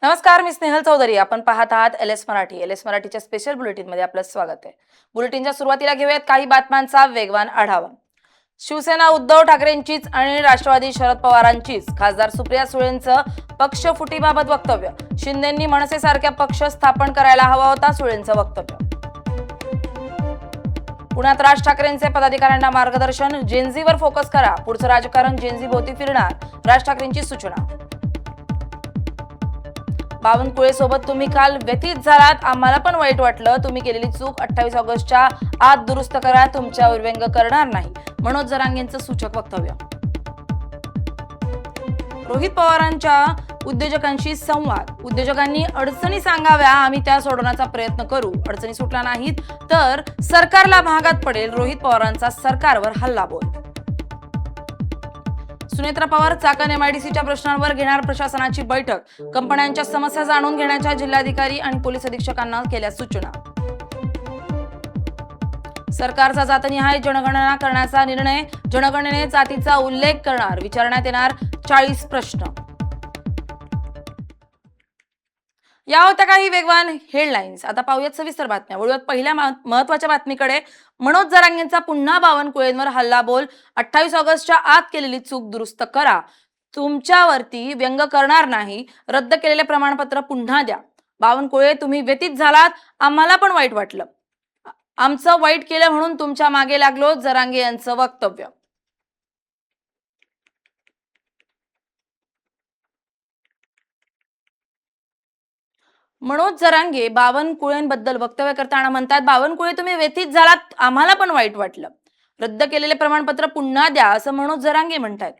नमस्कार, मी स्नेहल चौधरी. आपण पाहत आहात एलएस मराठी. एलएस मराठीच्या स्पेशल बुलेटिन मध्ये आपलं स्वागत आहे. बुलेटिनच्या सुरुवातीला घेऊयात काही बातम्यांचा वेगवान आढावा. शिवसेना उद्धव ठाकरेंचीच आणि राष्ट्रवादी शरद पवारांचीच खासदार सुप्रिया सुळेंचं पक्ष फुटीबाबत वक्तव्य. शिंदेंनी मनसेसारख्या पक्ष स्थापन करायला हवा होता, सुळेंचं वक्तव्य. पुण्यात राज ठाकरेंचे पदाधिकाऱ्यांना मार्गदर्शन. जेनझीवर फोकस करा, पुढचं राजकारण जेनझी भोवती फिरणार, राज ठाकरेंची सूचना. बावनकुळे सोबत तुम्ही काल व्यथित झालात, आम्हाला पण वाईट वाटलं. तुम्ही केलेली चूक 28 ऑगस्टच्या आत दुरुस्त करा, तुमच्यावर व्यंग करणार नाही, मनोज जरांगेंचं सूचक वक्तव्य. रोहित पवारांच्या उद्योजकांशी संवाद. उद्योजकांनी अडचणी सांगाव्या, आम्ही त्या सोडवण्याचा प्रयत्न करू. अडचणी सुटल्या नाहीत तर सरकारला महागात पडेल, रोहित पवारांचा सरकारवर हल्लाबोल. सुनेत्रा पवार चाकण एमआयडीसीच्या प्रश्नांवर घेणार प्रशासनाची बैठक. कंपन्यांच्या समस्या जाणून घेण्याच्या जिल्हाधिकारी आणि पोलीस अधीक्षकांना केल्या सूचना. सरकारचा जातनिहाय जनगणना करण्याचा निर्णय. जनगणनेत जातीचा उल्लेख करणार, विचारण्यात येणार 40 प्रश्न. या होत्या काही वेगवान हेडलाईन्स. आता पाहूयात सविस्तर बातम्या. वळूयात पहिल्या महत्वाच्या बातमीकडे. मनोज जरांगेंचा पुन्हा बावनकुळेंवर हल्लाबोल. 28 ऑगस्टच्या आत केलेली चूक दुरुस्त करा, तुमच्यावरती व्यंग करणार नाही, रद्द केलेले प्रमाणपत्र पुन्हा द्या. बावनकुळे, तुम्ही व्यथित झालात, आम्हाला पण वाईट वाटलं. आमचं वाईट केलं म्हणून तुमच्या मागे लागलो, जरांगे यांचं वक्तव्य. मनोज जरांगे बावनकुळेंबद्दल वक्तव्य करताना म्हणतात, बावनकुळे, तुम्ही व्यथित झालात, आम्हाला पण वाईट वाटलं. रद्द केलेले प्रमाणपत्र पुन्हा द्या, असं मनोज जरांगे म्हणतात.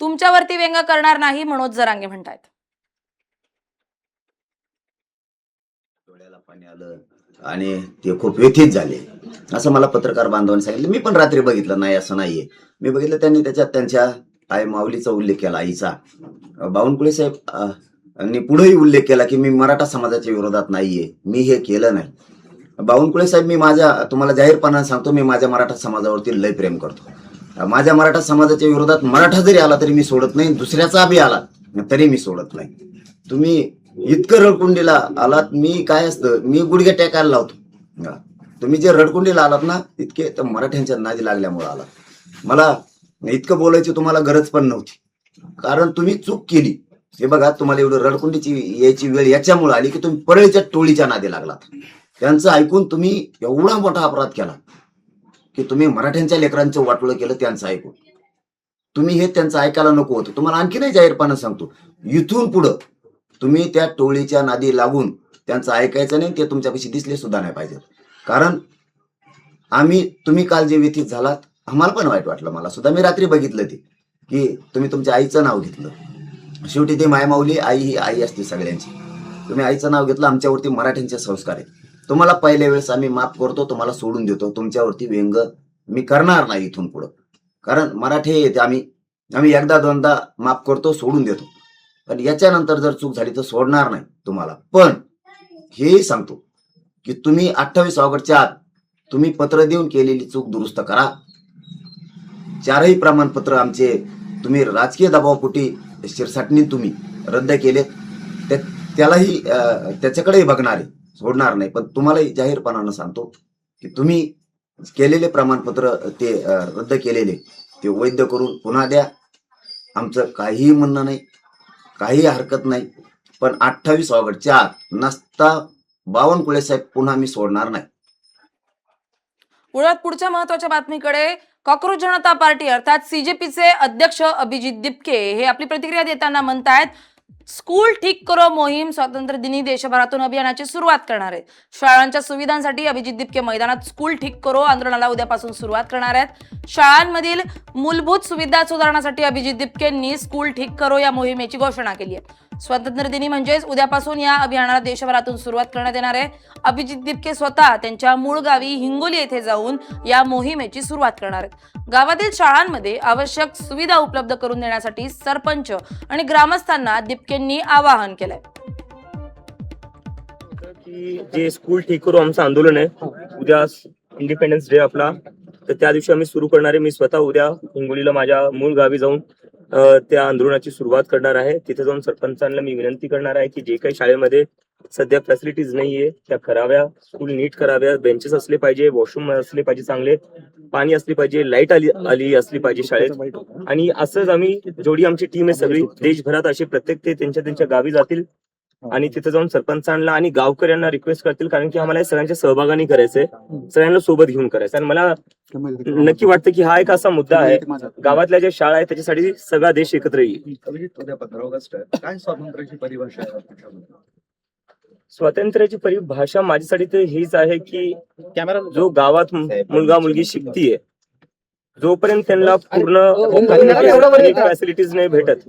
तुमच्यावरती व्यंग करणार नाही, मनोज जरांगे म्हणतात. डोळ्याला पाणी आलं आणि ते खूप व्यथित झाले असं मला पत्रकार बांधवांनी सांगितलं. मी पण रात्री बघितलं, नाही असं नाहीये. मी बघितलं, त्यांनी त्याच्यात त्यांच्या आई माऊलीचा उल्लेख केला, आईचा. बावनकुळे साहेब आणि पुढेही उल्लेख केला की मी मराठा समाजाच्या विरोधात नाहीये, मी हे केलं नाही. बावनकुळे साहेब, मी तुम्हाला जाहीरपणाने सांगतो, मी माझ्या मराठा समाजावरती लय प्रेम करतो. माझ्या मराठा समाजाच्या विरोधात मराठा जरी आला तरी मी सोडत नाही, दुसऱ्याचा बी आला तरी मी सोडत नाही. तुम्ही इतकं रडकुंडीला आलात, मी काय असतं, मी गुडघे टेकायला लावतो. तुम्ही जे रडकुंडीला आलात ना, इतके तर मराठ्यांच्या नादी लागल्यामुळे आलात. मला इतकं बोलायची तुम्हाला गरज पण नव्हती, कारण तुम्ही चूक केली. हे बघा, तुम्हाला एवढं रडकुंडीची यायची वेळ याच्यामुळे आली की तुम्ही परळीच्या टोळीच्या नादी लागलात. त्यांचं ऐकून तुम्ही एवढा मोठा अपराध केला की तुम्ही मराठ्यांच्या लेकरांचं वाटोळं केलं. त्यांचं ऐकून तुम्ही हे त्यांचं ऐकायला नको होतं. तुम्हाला आणखी नाही जाहीरपणे सांगतो, इथून पुढं तुम्ही त्या टोळीच्या नादी लागून त्यांचं ऐकायचं नाही. ते तुमच्यापाशी दिसले सुद्धा नाही पाहिजे. कारण तुम्ही काल जे व्यथित झालात, आम्हाला पण वाईट वाटलं. मला सुद्धा, मी रात्री बघितलं ते की तुम्ही तुमच्या आईचं नाव घेतलं. शेवटी ते मायमाऊली, आई ही आई असते सगळ्यांची. तुम्ही आईचं नाव घेतलं. आमच्यावरती मराठ्यांचे संस्कार आहेत. तुम्हाला पहिल्या वेळेस आम्ही माफ करतो, तुम्हाला सोडून देतो. तुमच्यावरती व्यंग मी करणार नाही इथून पुढं. कारण मराठे आम्ही एकदा दोनदा माफ करतो, सोडून देतो. पण याच्यानंतर जर चूक झाली तर सोडणार नाही तुम्हाला. पण हेही सांगतो की तुम्ही 28 ऑगस्टच्या आत तुम्ही पत्र देऊन केलेली चूक दुरुस्त करा. 4ही प्रमाणपत्र आमचे तुम्ही राजकीय दबावापोटी शिरसाटणी तुम्ही रद्द केले, त्यालाही त्याच्याकडेही बघणार आहे, सोडणार नाही. पण तुम्हालाही जाहीरपणानं सांगतो की तुम्ही केलेले प्रमाणपत्र ते रद्द केलेले ते वैध करून पुन्हा द्या. आमचं काहीही म्हणणं नाही, काही हरकत नाही. पण 28 ऑगस्टच्या आत नसता बावनकुळे साहेब पुन्हा मी सोडणार नाही. पुढच्या महत्वाच्या बातमीकडे. कॉकरोच जनता पार्टी अर्थात सीजेपीचे अध्यक्ष अभिजित दिपके हे आपली प्रतिक्रिया देताना म्हणतायत, स्कूल ठीक करो मोहीम स्वातंत्र्य दिनी देशभरातून अभियानाची सुरुवात करणार आहेत. शाळांच्या सुविधांसाठी अभिजित दिपके मैदानात स्कूल ठीक करो आंदोलनाला उद्यापासून सुरुवात करणार आहेत. शाळांमधील मूलभूत सुविधा सुधारण्यासाठी अभिजित दिपकेंनी स्कूल ठीक करो या मोहिमेची घोषणा केली आहे. स्वातंत्र्य दिनी म्हणजेच उद्यापासून या अभियानाला देशभरातून सुरुवात करण्यात येणार आहे. अभिजित दिपके स्वतः त्यांच्या मूळ गावी हिंगोली येथे जाऊन या मोहिमेची सुरुवात करणार आहेत. गावातील शाळांमध्ये आवश्यक सुविधा उपलब्ध करून देण्यासाठी सरपंच आणि ग्रामस्थांना दिपकेंनी आवाहन केलंय. जे स्कूल ठीक करू आमचं आंदोलन आहे, उद्या इंडिपेंडन्स डे आपला, तर त्या दिवशी आम्ही सुरू करणार आहे. मी स्वतः उद्या हिंगोलीला माझ्या मूळ गावी जाऊन त्या आंदोलनाची सुरुवात करणार आहे. तिथे जाऊन सरपंचांना मी विनंती करणार आहे की जे काही शाळेमध्ये सध्या फॅसिलिटीज नाहीये त्या कराव्या, स्कूल नीट कराव्या, बेंचेस असले पाहिजे, वॉशरूम असले पाहिजे, चांगले पाणी असली पाहिजे, लाईट आली असली पाहिजे शाळेत. आणि असंच आम्ही जेवढी आमची टीम आहे सगळी देशभरात असे प्रत्येक ते त्यांच्या गावी जातील आणि तिथे जाऊन सरपंचांना आणि गावकऱ्यांना रिक्वेस्ट करतील, कारण की आम्हाला हे सगळ्यांच्या सहभागाने करायचंय, सगळ्यांना सोबत घेऊन करायचं. आणि मला नक्की वाटतं की हा एक असा मुद्दा आहे, गावातल्या ज्या शाळा आहेत त्याच्यासाठी सगळा देश एकत्र येईल. उद्या 15 ऑगस्ट आहे. काय स्वातंत्र्याची परिभाषा आहे तुमच्यामध्ये? स्वातंत्र्याची परिभाषा माझ्यासाठी तर हीच आहे की जो गावात मुलगा मुलगी शिकतीये, जोपर्यंत त्यांना पूर्ण फॅसिलिटीज नाही भेटत,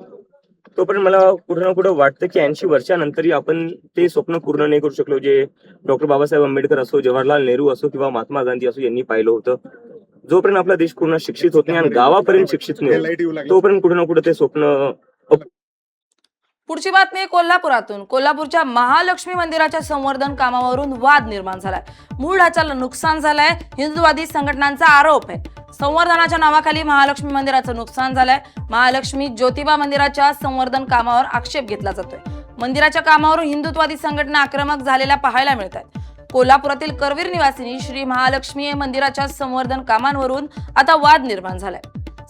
तोपर्यंत मला कुठं ना कुठं वाटतं की 80 वर्षानंतरही आपण ते स्वप्न पूर्ण नाही करू शकलो, जे डॉक्टर बाबासाहेब आंबेडकर असो, जवाहरलाल नेहरू असो किंवा महात्मा गांधी असो यांनी पाहिलं होतं. जोपर्यंत आपला देश पूर्ण शिक्षित होत नाही आणि गावापर्यंत शिक्षित नाही होत, तोपर्यंत कुठं ना कुठं ते स्वप्न. पुढची बातमी आहे कोल्हापुरातून. कोल्हापूरच्या महालक्ष्मी मंदिराच्या संवर्धन कामावरून वाद निर्माण झालाय. मूळ ढाच्याला नुकसान झालंय, हिंदुत्ववादी संघटनांचा आरोप आहे. संवर्धनाच्या नावाखाली महालक्ष्मी मंदिराचं नुकसान झालंय. महालक्ष्मी ज्योतिबा मंदिराच्या संवर्धन कामावर आक्षेप घेतला जातोय. मंदिराच्या कामावरून हिंदुत्ववादी संघटना आक्रमक झालेल्या पाहायला मिळत आहेत. कोल्हापुरातील करवीर निवासिनी श्री महालक्ष्मी मंदिराच्या संवर्धन कामांवरून आता वाद निर्माण झालाय.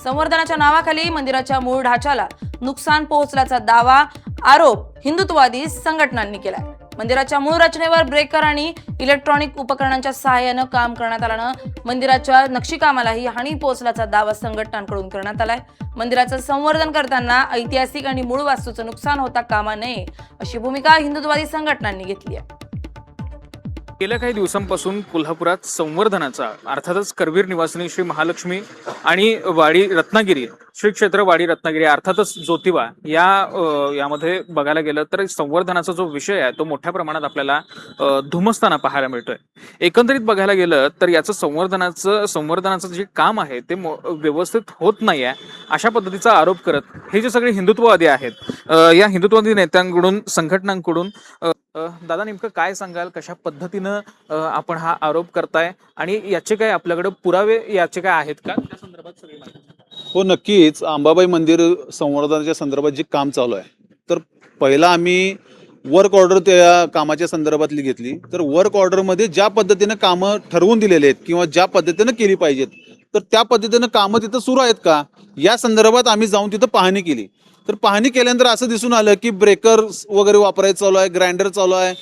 संवर्धनाच्या नावाखाली मंदिराच्या मूळ ढाच्याला नुकसान पोहोचल्याचा दावा आरोप हिंदुत्ववादी संघटनांनी केलाय. मंदिराच्या मूळ रचनेवर ब्रेकर आणि इलेक्ट्रॉनिक उपकरणांच्या सहाय्यानं काम करण्यात आल्यानं मंदिराच्या नक्षीकामालाही हानी पोहोचल्याचा दावा संघटनांकडून करण्यात आलाय. मंदिराचं संवर्धन करताना ऐतिहासिक आणि मूळ वास्तूचं नुकसान होता कामा नये अशी भूमिका हिंदुत्ववादी संघटनांनी घेतली आहे. गेल्या काही दिवसांपासून कोल्हापुरात संवर्धनाचा अर्थातच करवीर निवासिनी श्री महालक्ष्मी आणि वाडी रत्नागिरी श्री क्षेत्र वाडी रत्नागिरी अर्थातच ज्योतिबा यामध्ये बघायला गेलं तर संवर्धनाचा जो विषय आहे तो मोठ्या प्रमाणात आपल्याला धुमसताना पाहायला मिळतोय. एकंदरीत बघायला गेलं तर याचं संवर्धनाचं जे काम आहे ते व्यवस्थित होत नाही आहे अशा पद्धतीचा आरोप करत हे जे सगळे हिंदुत्ववादी आहेत या हिंदुत्ववादी नेत्यांकडून संघटनांकडून दादा नेमकं काय सांगाल, कशा पद्धतीनं आपण हा आरोप करताय आणि याचे काय आपल्याकडे पुरावे याचे काय आहेत का त्या संदर्भात सगळी माहिती? हो नक्कीच. अंबाबाई मंदिर संवर्धनाच्या संदर्भात जे काम चालू आहे तर पहिला आम्ही वर्क ऑर्डर त्या कामाच्या संदर्भातली घेतली. तर वर्क ऑर्डरमध्ये ज्या पद्धतीनं कामं ठरवून दिलेले आहेत किंवा ज्या पद्धतीनं केली पाहिजेत तर त्या पद्धतीनं कामं तिथं सुरू आहेत का या संदर्भात आम्ही जाऊन तिथं पाहणी केली. तर पाहणी केल्यानंतर असं दिसून आलं की ब्रेकर वगैरे वापरायचं चालू आहे, ग्राइंडर चालू आहे.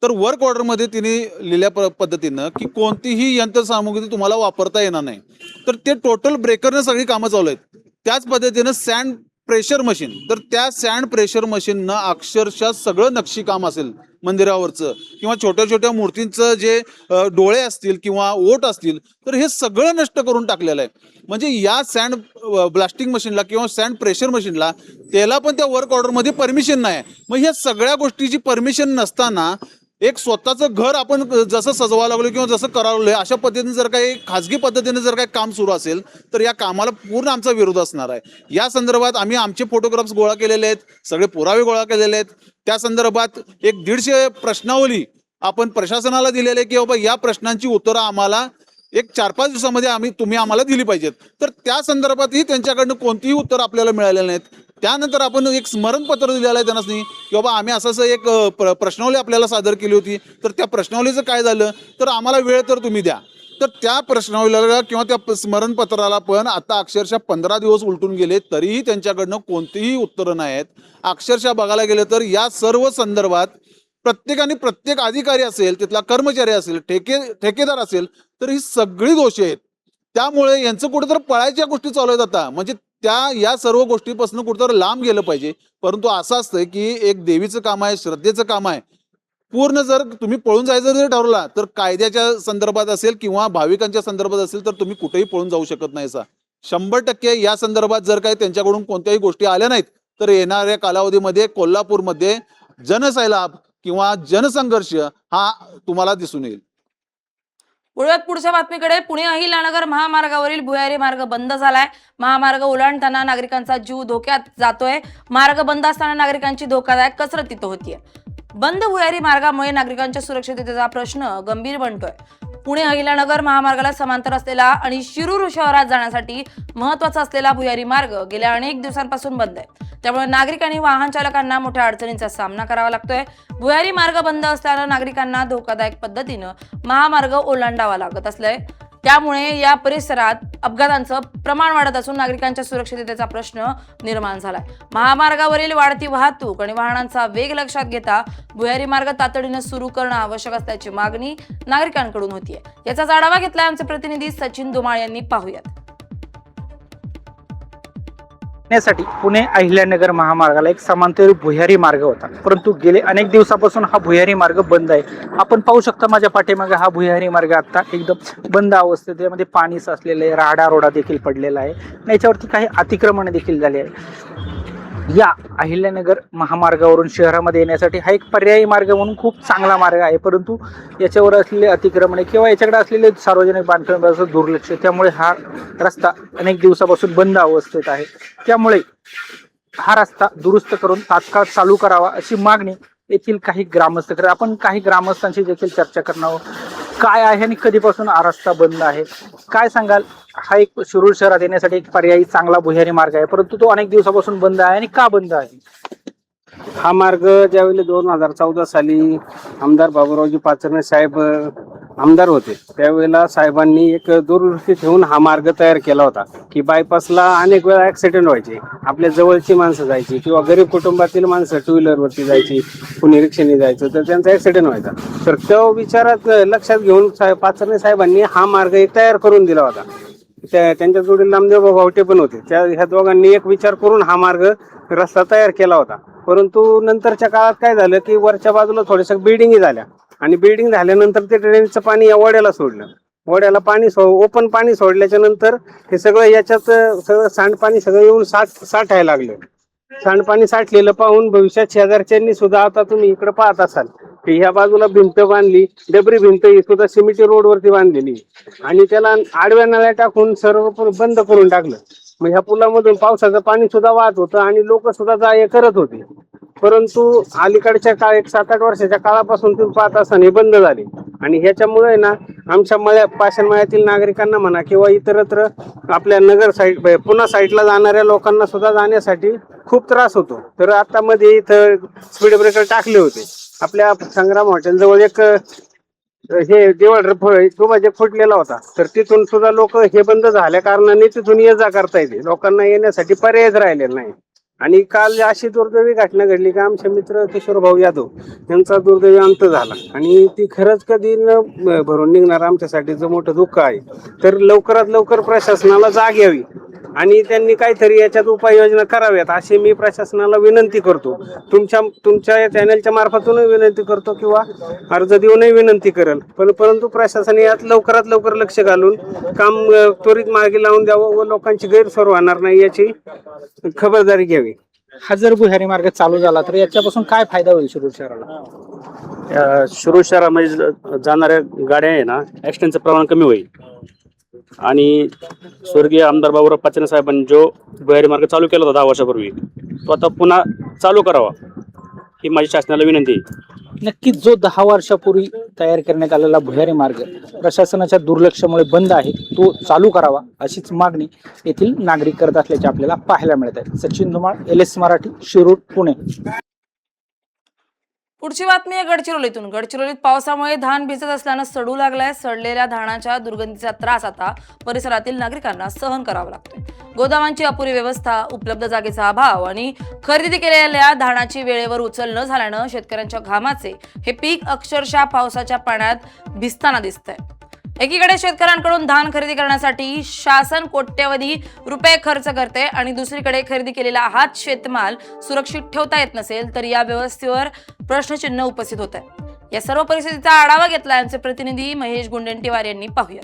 तर वर्क ऑर्डरमध्ये तिने लिहिल्या पद्धतीनं की कोणतीही यंत्रसामुग्री तुम्हाला वापरता येणार नाही. तर ते टोटल ब्रेकरनं सगळी कामं चालू आहेत. त्याच पद्धतीनं सँड प्रेशर मशीन, तर त्या सँड प्रेशर मशीननं अक्षरशः सगळं नक्षीकाम असेल मंदिरावरचं किंवा छोट्या छोट्या मूर्तींचं जे डोळे असतील किंवा ओट असतील तर हे सगळं नष्ट करून टाकलेलं आहे. म्हणजे या सँड ब्लास्टिंग मशीनला किंवा सँड प्रेशर मशीनला त्याला पण त्या वर्क ऑर्डरमध्ये परमिशन नाही. मग ह्या सगळ्या गोष्टीची परमिशन नसताना एक स्वतःचं घर आपण जसं सजवायला लागलो किंवा जसं करावं अशा पद्धतीने जर काही खाजगी पद्धतीने जर काही काम सुरू असेल तर या कामाला पूर्ण आमचा विरोध असणार आहे. या संदर्भात आम्ही आमचे फोटोग्राफ्स गोळा केलेले आहेत, सगळे पुरावे गोळा केलेले आहेत. त्या संदर्भात 150 प्रश्नावली आपण प्रशासनाला दिलेले की बाबा या प्रश्नांची उत्तरं आम्हाला एक 4-5 दिवसामध्ये तुम्ही आम्हाला दिली पाहिजेत. तर त्या संदर्भातही त्यांच्याकडनं कोणतीही उत्तर आपल्याला मिळालेलं नाहीत. त्यानंतर आपण एक स्मरणपत्र दिलेलं आहे त्यांना की बाबा आम्ही असं एक प्रश्नावली आपल्याला सादर केली होती तर त्या प्रश्नावलीचं काय झालं तर आम्हाला वेळ तर तुम्ही द्या. तर त्या प्रश्नावलीला किंवा त्या स्मरणपत्राला पण आता अक्षरशः 15 दिवस उलटून गेले तरीही त्यांच्याकडनं कोणतीही उत्तरं नाही आहेत. अक्षरशः बघायला गेलं तर या सर्व संदर्भात प्रत्येकाने प्रत्येक अधिकारी असेल, तिथला कर्मचारी असेल, ठेकेदार असेल तर ही सगळी दोषी आहेत. त्यामुळे यांचं कुठेतरी पळायच्या गोष्टी चालू आहेत आता. म्हणजे या सर्व गोष्टीपासून कुठेतरी लांब गेलं पाहिजे. परंतु असं असतं की एक देवीचं काम आहे, श्रद्धेचं काम आहे. पूर्ण जर तुम्ही पळून जायचं जर ठरवला तर कायद्याच्या संदर्भात असेल किंवा भाविकांच्या संदर्भात असेल तर तुम्ही कुठेही पळून जाऊ शकत नाही. 100% या संदर्भात जर काही त्यांच्याकडून कोणत्याही गोष्टी आल्या नाहीत तर येणाऱ्या कालावधीमध्ये कोल्हापूरमध्ये जनसैलाब किंवा जनसंघर्ष हा तुम्हाला दिसून येईल. वळूयात पुढच्या बातमीकडे. पुणे अहिल्यानगर महामार्गावरील भुयारी मार्ग बंद झालाय. महामार्ग ओलांडताना नागरिकांचा जीव धोक्यात जातोय. मार्ग बंद असताना नागरिकांची धोकादायक कसरत तिथं होतीये. बंद भुयारी मार्गामुळे नागरिकांच्या सुरक्षिततेचा प्रश्न गंभीर बनतोय. पुणे अहिल्यानगर महामार्गाला समांतर असलेला आणि शिरूर शहरात जाण्यासाठी महत्वाचा असलेला भुयारी मार्ग गेल्या अनेक दिवसांपासून बंद आहे. त्यामुळे नागरिक आणि वाहन चालकांना मोठ्या अडचणींचा सामना करावा लागतोय. भुयारी मार्ग बंद असल्यानं नागरिकांना धोकादायक पद्धतीनं महामार्ग ओलांडावा लागत असलाय. त्यामुळे या परिसरात अपघातांचं प्रमाण वाढत असून नागरिकांच्या सुरक्षिततेचा प्रश्न निर्माण झालाय. महामार्गावरील वाढती वाहतूक आणि वाहनांचा वेग लक्षात घेता भुयारी मार्ग तातडीनं सुरू करणं आवश्यक असल्याची मागणी नागरिकांकडून होतीये. याचाच आढावा घेतलाय आमचे प्रतिनिधी सचिन धुमाळ यांनी. पाहूयात. साठी पुणे अहिल्यानगर महामार्गाला एक समांतर भुयारी मार्ग होता, परंतु गेले अनेक दिवसापासून हा भुयारी मार्ग बंद आहे. आपण पाहू शकता माझ्या पाठीमागे हा भुयारी मार्ग आता एकदम बंद अवस्थेत, त्यामध्ये पाणी साचलेलं आहे, राडारोडा देखील पडलेला आहे, याच्यावरती काही अतिक्रमण देखील झाले आहे. या अहिल्यानगर महामार्गावरून शहरामध्ये येण्यासाठी हा एक पर्यायी मार्ग म्हणून खूप चांगला मार्ग आहे, परंतु याच्यावर असलेले अतिक्रमणे किंवा याच्याकडे असलेले सार्वजनिक बांधकामाचं दुर्लक्ष, त्यामुळे हा रस्ता अनेक दिवसापासून बंद अवस्थेत आहे. त्यामुळे हा रस्ता दुरुस्त करून तात्काळ चालू करावा अशी मागणी येथील काही ग्रामस्थ करतात. आपण काही ग्रामस्थांशी देखील चर्चा करणार आहोत. काय आहे आणि कधीपासून हा रस्ता बंद आहे, काय सांगाल? हा एक शिरूर शहरात येण्यासाठी एक पर्यायी चांगला भुयारी मार्ग आहे, परंतु तो अनेक दिवसापासून बंद आहे आणि का बंद आहे? हा मार्ग ज्यावेळी 2014 साली आमदार बाबूरावजी पाचरणे साहेब आमदार होते, त्यावेळेला साहेबांनी एक दूरदृष्टी ठेवून हा मार्ग तयार केला होता की बायपासला अनेक वेळा ऍक्सिडेंट व्हायचे, आपल्या जवळची माणसं जायची किंवा गरीब कुटुंबातील माणसं टू व्हीलरवरती जायची, कुणी रिक्षेने जायचं, तर त्यांचा ऍक्सिडेंट व्हायचा. तर तो विचारात लक्षात घेऊन पाचरणे साहेबांनी हा मार्ग एक तयार करून दिला होता. त्यांच्या जोडीला नामदेव भावटे पण होते. ह्या दोघांनी एक विचार करून हा मार्ग रस्ता तयार केला होता. परंतु नंतरच्या काळात काय झालं की वरच्या बाजूला थोड्याशा बिल्डिंगी झाल्या आणि बिल्डिंग झाल्यानंतर ते ड्रेनेजचं पाणी या वड्याला सोडलं. वड्याला पाणी ओपन पाणी सोडल्याच्या नंतर हे सगळं याच्यात सगळं सांडपाणी सगळं येऊन साठायला लागलं. सांडपाणी साठलेलं पाहून भविष्यात शेजारच्यांनी सुद्धा, आता तुम्ही इकडे पाहत असाल की ह्या बाजूला भिंत बांधली, डबरी भिंत ही सुद्धा सिमेंटी रोडवरती बांधलेली आणि त्याला आडव्या नळ्या टाकून सर्व बंद करून टाकलं. मग ह्या पुलामधून पावसाचं पाणी सुद्धा वाहत होतं आणि लोक सुद्धा जा करत होते. परंतु अलीकडच्या काळ 7-8 वर्षाच्या काळापासून तुम्ही पाहत असताना हे बंद झाले आणि ह्याच्यामुळे ना आमच्या पाषाण मळ्यातील नागरिकांना म्हणा किंवा इतरत्र आपल्या नगर साईड पुणा साईडला जाणाऱ्या लोकांना सुद्धा जाण्यासाठी खूप त्रास होतो. तर आता मध्ये इथं स्पीड ब्रेकर टाकले होते. आपल्या संग्राम हॉटेल जवळ एक हे देवळ फुटलेला होता, तर तिथून सुद्धा लोक हे बंद झाल्या कारणाने तिथून ये जा करता येते, लोकांना येण्यासाठी पर्यायच राहिलेला नाही. आणि काल अशी दुर्दैवी घटना घडली की आमचे मित्र किशोर भाऊ यादव यांचा दुर्दैवी अंत झाला आणि ती खरंच कधी न भरून निघणार आमच्यासाठीचं मोठं दुःख आहे. तर लवकरात लवकर प्रशासनाला जाग यावी आणि त्यांनी काहीतरी याच्यात उपाययोजना कराव्यात अशी मी प्रशासनाला विनंती करतो. तुमच्या चॅनलच्या मार्फतूनही विनंती करतो किंवा अर्ज देऊनही विनंती करेल, परंतु प्रशासन यात लवकरात लवकर लक्ष घालून काम त्वरित मार्गी लावून द्यावं व लोकांची गैरसोय होणार नाही याची खबरदारी घ्यावी. हा जर भुयारी मार्ग चालू झाला तर याच्यापासून काय फायदा होईल शिरूर शहराला? शिरूर शहरामध्ये जाणाऱ्या गाड्या आहे ना, ऍक्सिडेंटचं प्रमाण कमी होईल आणि स्वर्गीय आमदार बाबूराव पाचरणे साहेबांनी जो भुयारी मार्ग चालू केला होता 10 वर्षापूर्वी, तो आता पुन्हा चालू करावा ही माझी शासनाला विनंती आहे. नक्कीच जो 10 वर्षापूर्वी तयार करण्यात आलेला भुयारी मार्ग प्रशासनाच्या दुर्लक्षामुळे बंद आहे, तो चालू करावा अशीच मागणी येथील नागरिक करत असल्याचे आपल्याला पाहायला मिळत आहे. सचिन धुमाळ, LS मराठी, शिरूर, पुणे. पुढची बातमी आहे गडचिरोलीतून. गडचिरोलीत पावसामुळे धान भिजत असल्यानं सडू लागलाय. सडलेल्या धानाच्या दुर्गंधीचा त्रास आता परिसरातील नागरिकांना सहन करावा लागतोय. गोदामांची अपुरी व्यवस्था, उपलब्ध जागेचा अभाव आणि खरेदी केलेल्या धानाची वेळेवर उचल न झाल्यानं शेतकऱ्यांच्या घामाचे हे पीक अक्षरशः पावसाच्या पाण्यात भिजताना दिसतंय. एकीकडे शेतकऱ्यांकडून धान खरेदी करण्यासाठी शासन कोट्यवधी रुपये खर्च करते आणि दुसरीकडे खरेदी केलेला हाच शेतमाल सुरक्षित ठेवता येत नसेल तर या व्यवस्थेवर प्रश्नचिन्ह उपस्थित होत आहे. या सर्व परिस्थितीचा आढावा घेतला आमचे प्रतिनिधी महेश गुंडेंटीवार यांनी. पाहूया.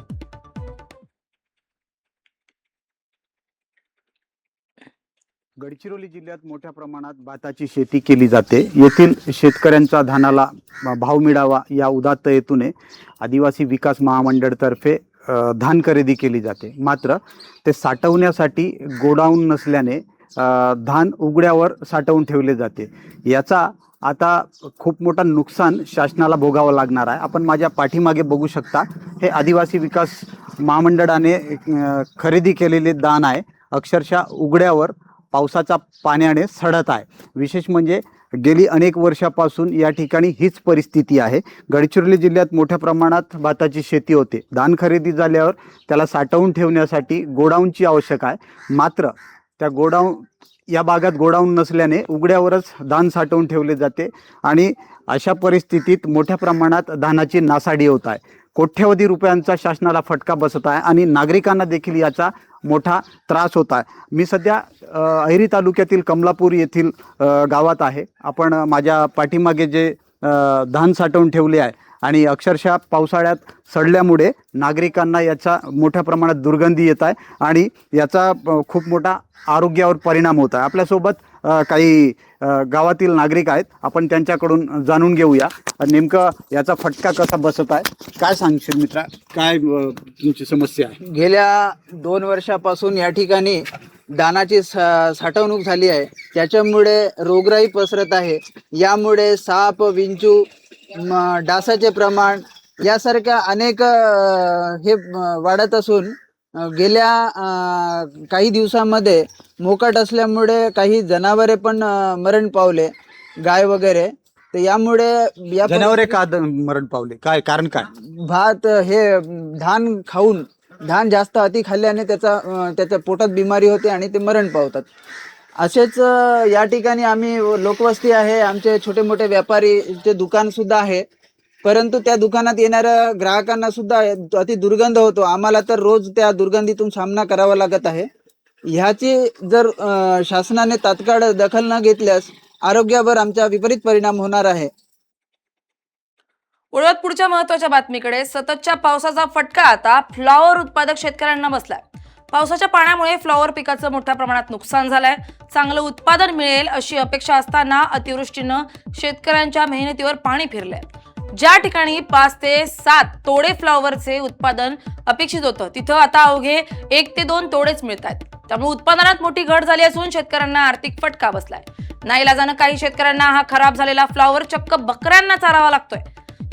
गडचिरोली जिल्ह्यात मोठ्या प्रमाणात भाताची शेती केली जाते. येथील शेतकऱ्यांचा धानाला भाव मिळावा या उदात्त हेतूने आदिवासी विकास महामंडळातर्फे धान खरेदी केली जाते. मात्र ते साठवण्यासाठी गोडाऊन नसल्याने धान उघड्यावर साठवून ठेवले जाते. याचा आता खूप मोठा नुकसान शासनाला भोगावं लागणार आहे. आपण माझ्या पाठीमागे बघू शकता, हे आदिवासी विकास महामंडळाने खरेदी केलेले दान आहे. अक्षरशः उघड्यावर पावसाच्या पाण्याने सडत आहे. विशेष म्हणजे गेली अनेक वर्षापासून या ठिकाणी हीच परिस्थिती आहे. गडचिरोली जिल्ह्यात मोठ्या प्रमाणात भाताची शेती होते. धान खरेदी झाल्यावर त्याला साठवून ठेवण्यासाठी गोडाऊनची आवश्यक आहे. मात्र त्या या भागात गोडाऊन नसल्याने उघड्यावरच धान साठवून ठेवले जाते आणि अशा परिस्थितीत मोठ्या प्रमाणात धानाची नासाडी होत आहे. कोट्यवधी रुपयांचा शासनाला फटका बसत आहे आणि नागरिकांना देखील याचा मोठा त्रास होत आहे. मी सध्या अहेरी तालुक्यातील कमलापूर येथील गावात आहे. आपण माझ्या पाठीमागे जे धान साठवून ठेवले आहे आणि अक्षरशः पावसाळ्यात सडल्यामुळे नागरिकांना याचा मोठ्या प्रमाणात दुर्गंधी येत आहे आणि याचा खूप मोठा आरोग्यावर परिणाम होत आहे. आपल्यासोबत काही गावातील नागरिक आहेत. आपण त्यांच्याकडून जाणून घेऊया नेमकं याचा फटका कसा बसत आहे. काय सांगशील मित्रा, काय तुमची समस्या आहे? गेल्या 2 वर्षापासून या ठिकाणी धानाची साठवणूक झाली आहे. त्याच्यामुळे रोगराई पसरत आहे. यामुळे साप, विंचू, डासाचे प्रमाण यासारख्या अनेक हे वाढत असून गेल्या काही दिवसामध्ये मोकाट असल्यामुळे काही जनावरे पण मरण पावले, गाय वगैरे. तर यामुळे या जनावरे का मरण पावले, काय कारण काय? भात हे धान खाऊन, धान जास्त अति खाल्ल्याने त्याच्या पोटात बिमारी होते आणि ते मरण पावतात. असेच या ठिकाणी आम्ही लोकवस्ती आहे, आमचे छोटे मोठे व्यापारीचे दुकान सुद्धा आहे. परंतु त्या दुकानात येणाऱ्या ग्राहकांना सुद्धा अति दुर्गंध होतो. आम्हाला तर रोज त्या दुर्गंधीतून सामना करावा लागत आहे. ह्याची जर शासनाने तात्काळ दखल न घेतल्यास आरोग्यावर आमचा विपरीत परिणाम होणार आहे. वळूयात पुढच्या महत्वाच्या बातमीकडे. सततच्या पावसाचा फटका आता फ्लॉवर उत्पादक शेतकऱ्यांना बसलाय. पावसाच्या पाण्यामुळे फ्लॉवर पिकाचं मोठ्या प्रमाणात नुकसान झालंय. चांगलं उत्पादन मिळेल अशी अपेक्षा असताना अतिवृष्टीनं शेतकऱ्यांच्या मेहनतीवर पाणी फिरलंय. ज्या ठिकाणी 5 ते 7 तोडे फ्लॉवरचे उत्पादन अपेक्षित होतं तिथं आता अवघे 1 ते 2 तोडेच मिळत आहेत. त्यामुळे उत्पादनात मोठी घट झाली असून शेतकऱ्यांना आर्थिक फटका बसलाय. नाईलाजानं काही शेतकऱ्यांना हा खराब झालेला फ्लॉवर चक्क बकऱ्यांना चारावा लागतोय.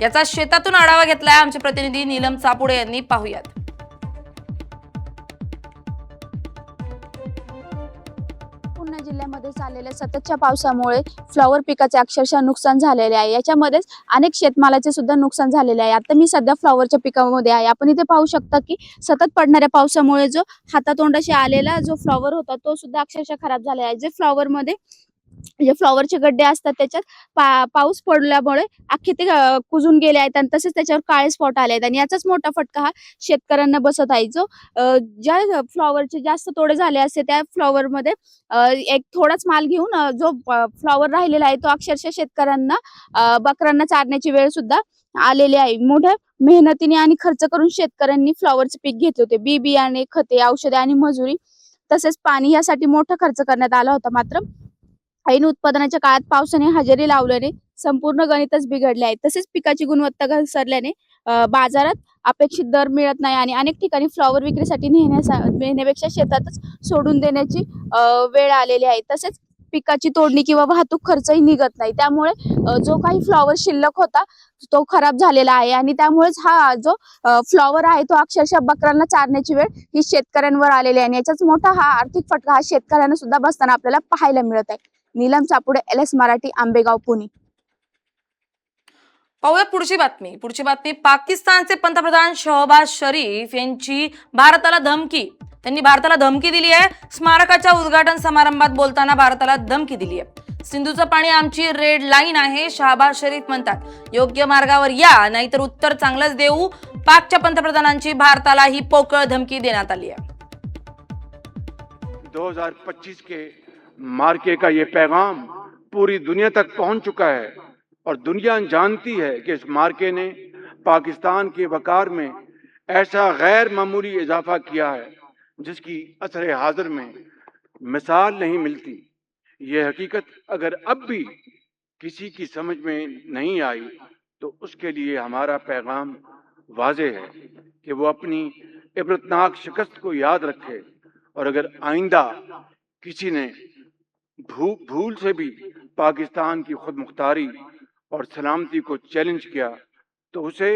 याचा शेतातून आढावा घेतलाय आमचे प्रतिनिधी नीलम चापुडे यांनी. पाहूयात. पूर्णा जिल्ह्यामध्ये झालेल्या सततच्या पावसामुळे फ्लॉवर पिकाचे अक्षरशः नुकसान झालेले आहे. याच्यामध्येच अनेक शेतमालाचे सुद्धा नुकसान झालेले आहे. आता मी सध्या फ्लॉवरच्या पिकामध्ये आहे. आपण इथे पाहू शकता की सतत पडणाऱ्या पावसामुळे जो हातातोंडाशी आलेला जो फ्लॉवर होता तो सुद्धा अक्षरशः खराब झाला आहे. जे फ्लॉवर मध्ये जे फ्लॉवरचे गड्डे असतात त्याच्यात पाऊस पडल्यामुळे अख्खे ते कुजून गेले आहेत आणि तसेच त्याच्यावर काळे स्पॉट आले आहेत आणि याचाच मोठा फटका हा शेतकऱ्यांना बसत आहे. जो ज्या फ्लॉवरचे जास्त तोडे झाले असते त्या फ्लॉवर मध्ये एक थोडाच माल घेऊन जो फ्लॉवर राहिलेला आहे तो अक्षरशः शेतकऱ्यांना बकऱ्यांना चारण्याची वेळ सुद्धा आलेली आहे. मोठ्या मेहनतीने आणि खर्च करून शेतकऱ्यांनी फ्लॉवरचे पीक घेतले होते. बियाणे, खते, औषधे आणि मजुरी तसेच पाणी यासाठी मोठा खर्च करण्यात आला होता. मात्र ऐन उत्पादनाच्या काळात पावसाने हजेरी लावल्याने संपूर्ण गणितच बिघडले आहे. तसेच पिकाची गुणवत्ता घसरल्याने बाजारात अपेक्षित दर मिळत नाही आणि अनेक ठिकाणी फ्लॉवर विक्रीसाठी नेण्यापेक्षा शेतातच सोडून देण्याची वेळ आलेली आहे. तसेच पिकाची तोडणी किंवा वाहतूक खर्चही निघत नाही. त्यामुळे जो काही फ्लॉवर शिल्लक होता तो खराब झालेला आहे आणि त्यामुळेच हा जो फ्लॉवर आहे तो अक्षरशः बकऱ्यांना चारण्याची वेळ ही शेतकऱ्यांवर आलेली आहे आणि याचाच मोठा हा आर्थिक फटका हा शेतकऱ्यांना सुद्धा बसताना आपल्याला पाहायला मिळत आहे. नीलम चापुडे, LS मराठी, आंबेगाव, पुणे. पाहूयात पुढची बातमी. पाकिस्तानचे पंतप्रधान शहबाज शरीफ यांची भारताला धमकी. त्यांनी भारताला धमकी दिली आहे. स्मारकाच्या उद्घाटन समारंभात बोलताना भारताला धमकी दिली आहे. सिंधूचं पाणी आमची रेड लाईन आहे. शहबाज शरीफ म्हणतात योग्य मार्गावर या नाहीतर उत्तर चांगलंच देऊ. पाकच्या पंतप्रधानांची भारताला ही पोकळ धमकी देण्यात आली आहे. 2025 के मार्के का ये पैगाम पूरी दुनिया तक पहुंच चुका है और दुनिया जानती है कि इस मार्के ने पाकिस्तान के वकार में ऐसा गैर मामूली इजाफा किया है जिसकी असर हाजिर में मिसाल नहीं मिलती। ये हकीकत अगर अब भी किसी की समझ में नहीं आई तो उसके लिए हमारा पैगाम वाज़ेह है कि वो अपनी इबरतनाक शिकस्त को याद रखे और अगर आइंदा किसी ने भूल से भी पाकिस्तान की खुद मुख्तारी और सलामती को चैलेंज किया तो उसे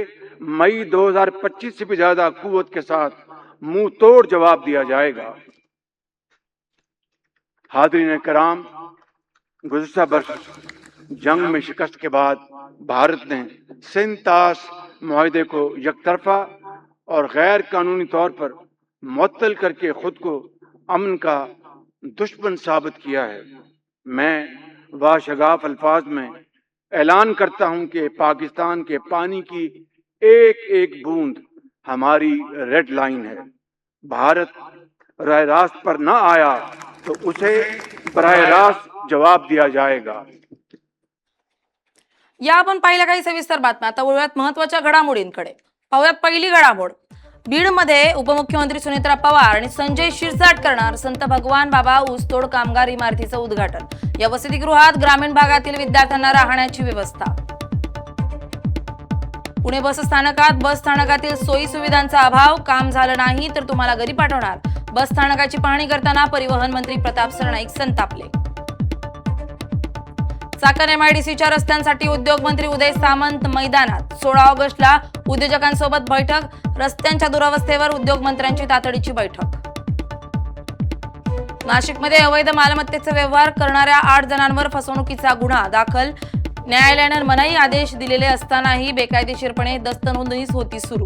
मई 2025 से भी ज्यादा कुव्वत के साथ मुंह तोड़ जवाब दिया जाएगा। हाज़रीन कराम, गुज़श्ता बरस जंग में शिकस्त के बाद भारत ने सिंतास मुआहदे को यकतरफा और गैर कानूनी तौर पर मुअत्तल करके खुद को अमन का दुश्मन साबित किया है। मैं वाशगाफ अल्फाज में ऐलान करता हूं कि पाकिस्तान के पानी की एक एक बूंद हमारी रेड लाइन है। भारत राह रास्त पर न आया तो उसे बराह रास्त जवाब दिया जाएगा। या आपण पाहिल्या काही सविस्तर बातम्या. आता वळूयात महत्त्वाच्या घडामोडींकडे. पाहूयात पहिली घडामोड. बीडमध्ये उपमुख्यमंत्री सुनेत्रा पवार आणि संजय शिरसाट करणार संत भगवान बाबा ऊसतोड कामगार इमारतीचं उद्घाटन. या वसतिगृहात ग्रामीण भागातील विद्यार्थ्यांना राहण्याची व्यवस्था. पुणे बस स्थानकातील सोयी सुविधांचा अभाव. काम झालं नाही तर तुम्हाला घरी पाठवणार. बस स्थानकाची पाहणी करताना परिवहन मंत्री प्रताप सरनाईक संतापले. चाकण MIDCच्या रस्त्यांसाठी उद्योग मंत्री उदय सामंत मैदानात. 16 ऑगस्टला उद्योजकांसोबत बैठक. रस्त्यांच्या दुरावस्थेवर उद्योग मंत्र्यांची तातडीची बैठक. नाशिकमध्ये अवैध मालमत्तेचे व्यवहार करणाऱ्या 8 जणांवर फसवणुकीचा गुन्हा दाखल. न्यायालयाने मनाई आदेश दिलेले असतानाही बेकायदेशीरपणे दस्त नोंदणी होती सुरू.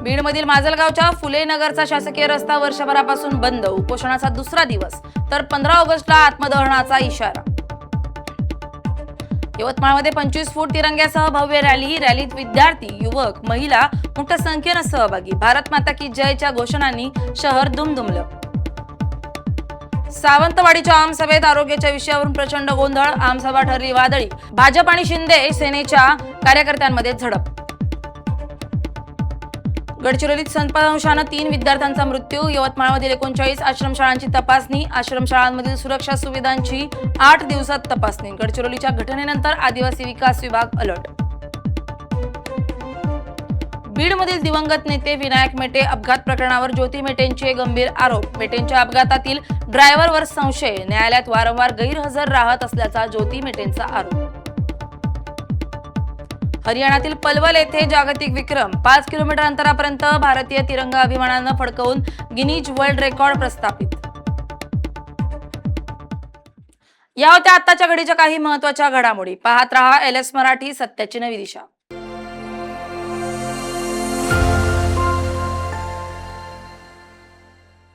बीडमधील माजलगावच्या फुले नगरचा शासकीय रस्ता वर्षभरापासून बंद. उपोषणाचा दुसरा दिवस तर 15 ऑगस्टला आत्मदहनाचा इशारा. यवतमाळमध्ये 25 फूट तिरंग्यासह भव्य रॅलीत विद्यार्थी, युवक, महिला मोठ्या संख्येने सहभागी. भारत माता की जयच्या घोषणांनी शहर दुमदुमलं. सावंतवाडीच्या आमसभेत आरोग्याच्या विषयावरून प्रचंड गोंधळ. आमसभा ठरली वादळी. भाजप आणि शिंदे सेनेच्या कार्यकर्त्यांमध्ये झडप. गडचिरोलीत संपादंशानं 3 विद्यार्थ्यांचा मृत्यू. यवतमाळमधील 39 आश्रमशाळांची तपासणी. आश्रमशाळांमधील सुरक्षा सुविधांची 8 दिवसात तपासणी. गडचिरोलीच्या घटनेनंतर आदिवासी विकास विभाग अलर्ट. बीडमधील दिवंगत नेते विनायक मेटे अपघात प्रकरणावर ज्योती मेटेंचे गंभीर आरोप. मेटेंच्या अपघातातील ड्रायव्हरवर संशय. न्यायालयात वारंवार गैरहजर राहत असल्याचा ज्योती मेटेंचा आरोप. हरियाणातील पलवल येथे जागतिक विक्रम. 5 किलोमीटर अंतरापर्यंत भारतीय तिरंगा अभिमानानं फडकवून गिनीज वर्ल्ड रेकॉर्ड प्रस्थापित. या होत्या आताच्या घडीच्या काही महत्त्वाच्या घडामोडी. पाहत रहा LS मराठी, सत्याची नवी दिशा.